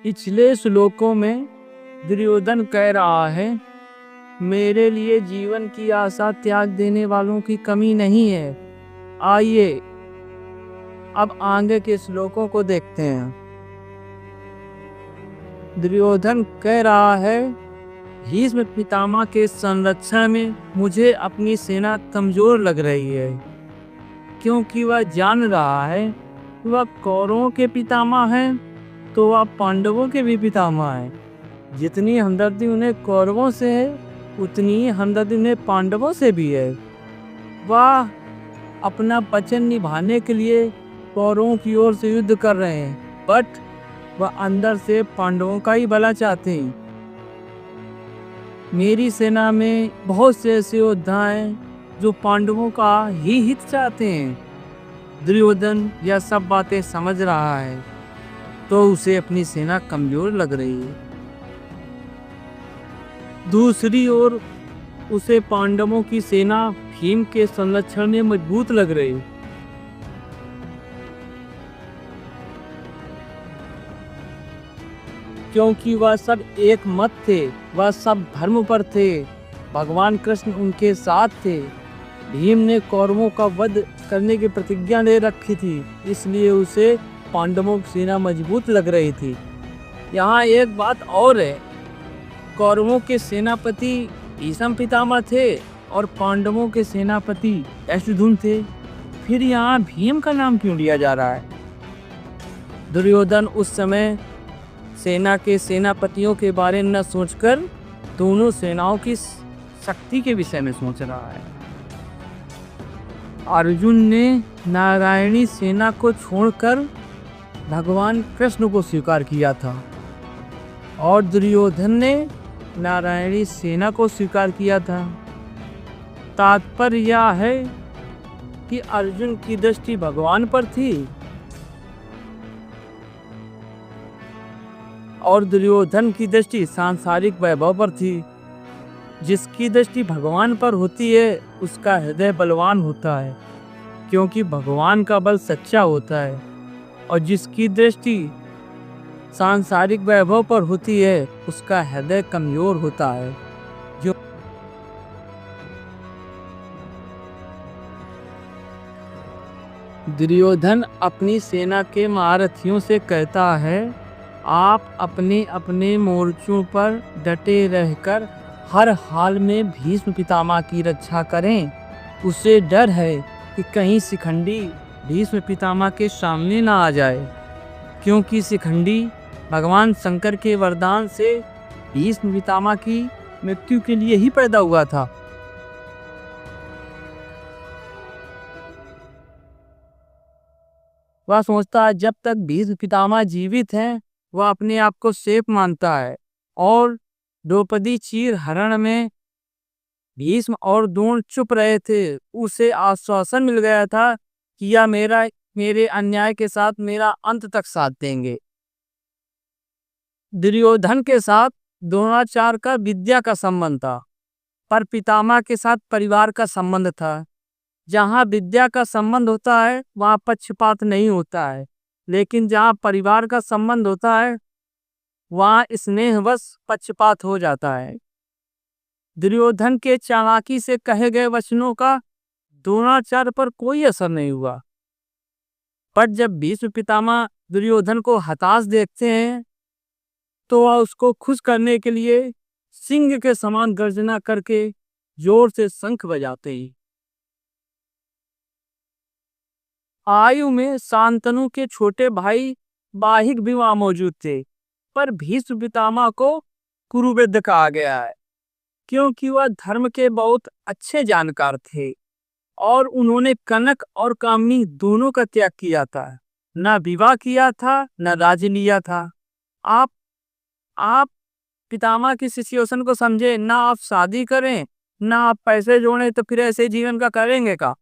पिछले श्लोकों में दुर्योधन कह रहा है, मेरे लिए जीवन की आशा त्याग देने वालों की कमी नहीं है। आइए अब आगे के श्लोकों को देखते हैं। दुर्योधन कह रहा है, भीष्म पितामह के संरक्षण में मुझे अपनी सेना कमजोर लग रही है, क्योंकि वह जान रहा है वह कौरवों के पितामह हैं तो वह पांडवों के भी पितामह हैं। जितनी हमदर्दी उन्हें कौरवों से है उतनी ही हमदर्दी उन्हें पांडवों से भी है। वह अपना वचन निभाने के लिए कौरवों की ओर से युद्ध कर रहे हैं, बट वह अंदर से पांडवों का ही भला चाहते हैं। मेरी सेना में बहुत से ऐसे योद्धा हैं जो पांडवों का ही हित चाहते हैं। दुर्योधन यह सब बातें समझ रहा है तो उसे अपनी सेना कमजोर लग रही है। दूसरी ओर उसे पांडवों की सेना भीम के संरक्षण में मजबूत लग रही है। क्योंकि वह सब एक मत थे, वह सब धर्म पर थे, भगवान कृष्ण उनके साथ थे। भीम ने कौरवों का वध करने की प्रतिज्ञा ले रखी थी, इसलिए उसे पांडवों की सेना मजबूत लग रही थी। यहाँ एक बात और है, कौरवों के सेनापति भीष्म पितामह थे और पांडवों के सेनापति अश्वत्थामा थे। फिर यहाँ भीम का नाम क्यों लिया जा रहा है? दुर्योधन उस समय सेना के सेनापतियों के बारे में न सोचकर दोनों सेनाओं की शक्ति के विषय में सोच रहा है। अर्जुन ने नारायणी सेना को छोड़कर भगवान कृष्ण को स्वीकार किया था और दुर्योधन ने नारायणी सेना को स्वीकार किया था। तात्पर्य यह है कि अर्जुन की दृष्टि भगवान पर थी और दुर्योधन की दृष्टि सांसारिक वैभव पर थी। जिसकी दृष्टि भगवान पर होती है उसका हृदय बलवान होता है, क्योंकि भगवान का बल सच्चा होता है, और जिसकी दृष्टि सांसारिक वैभव पर होती है उसका हृदय कमजोर होता है। जो दुर्योधन अपनी सेना के महारथियों से कहता है, आप अपने अपने मोर्चों पर डटे रहकर हर हाल में भीष्म पितामह की रक्षा करें। उसे डर है कि कहीं शिखंडी भीष्म पितामह के सामने ना आ जाए, क्योंकि शिखंडी भगवान शंकर के वरदान से भीष्म पितामह की मृत्यु के लिए ही पैदा हुआ था। वह सोचता है जब तक भीष्म पितामह जीवित हैं वह अपने आप को सेफ मानता है, और द्रौपदी चीर हरण में भीष्म और द्रोण चुप रहे थे। उसे आश्वासन मिल गया था कि यह मेरे अन्याय के साथ मेरा अंत तक साथ देंगे। दुर्योधन के साथ द्रोणाचार्य का विद्या का संबंध था, पर पितामह के साथ परिवार का संबंध था। जहाँ विद्या का संबंध होता है वहाँ पक्षपात नहीं होता है, लेकिन जहाँ परिवार का संबंध होता है वहाँ स्नेहवश पक्षपात हो जाता है। दुर्योधन के चालाकी से कहे गए वचनों का द्रोणाचार्य पर कोई असर नहीं हुआ, पर जब भीष्म पितामह दुर्योधन को हताश देखते हैं तो वह उसको खुश करने के लिए सिंह के समान गर्जना करके जोर से शंख बजाते हैं। आयु में शांतनु के छोटे भाई बाहिक भी वहां मौजूद थे, पर भीष्म पितामह को कुरुवृद्ध कहा गया है क्योंकि वह धर्म के बहुत अच्छे जानकार थे और उन्होंने कनक और कामिनी दोनों का त्याग किया था। न विवाह किया था न राज्य लिया था। आप पितामह की सिचुएशन को समझे, ना आप शादी करें ना आप पैसे जोड़ें तो फिर ऐसे जीवन का करेंगे का?